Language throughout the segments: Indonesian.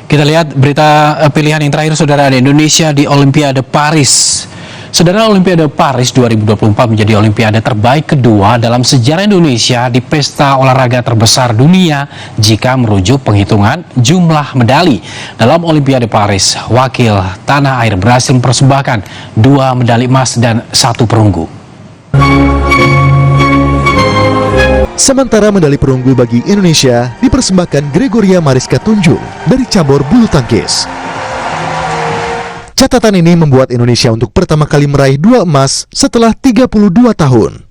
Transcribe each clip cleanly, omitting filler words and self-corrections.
Kita lihat berita pilihan yang terakhir, saudara, di Indonesia di Olimpiade Paris. Saudara, Olimpiade Paris 2024 menjadi Olimpiade terbaik kedua dalam sejarah Indonesia di pesta olahraga terbesar dunia jika merujuk penghitungan jumlah medali. Dalam Olimpiade Paris, wakil tanah air berhasil mempersembahkan 2 medali emas dan 1 perunggu. Sementara medali perunggu bagi Indonesia dipersembahkan Gregoria Mariska Tunjung dari cabur bulu tangkis. Catatan ini membuat Indonesia untuk pertama kali meraih 2 emas setelah 32 tahun.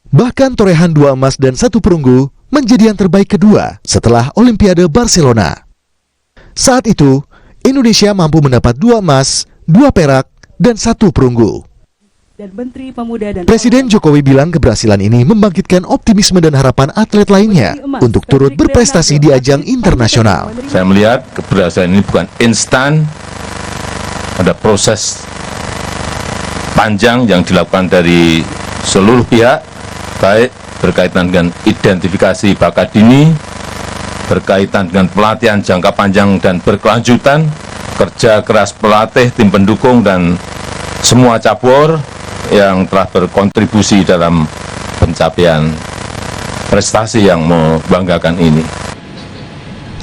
Bahkan torehan 2 emas dan 1 perunggu menjadi yang terbaik kedua setelah Olimpiade Barcelona. Saat itu, Indonesia mampu mendapat 2 emas, 2 perak, dan 1 perunggu. Dan Menteri Pemuda dan Presiden Jokowi bilang keberhasilan ini membangkitkan optimisme dan harapan atlet lainnya untuk turut berprestasi di ajang internasional. Saya melihat keberhasilan ini bukan instan, ada proses panjang yang dilakukan dari seluruh pihak, baik berkaitan dengan identifikasi bakat dini, berkaitan dengan pelatihan jangka panjang dan berkelanjutan, kerja keras pelatih, tim pendukung, dan semua cabur yang telah berkontribusi dalam pencapaian prestasi yang membanggakan ini.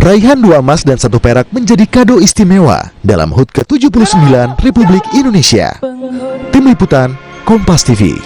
Raihan 2 emas dan 1 perak menjadi kado istimewa dalam HUT ke-79 Republik Indonesia. Tim Liputan, Kompas TV.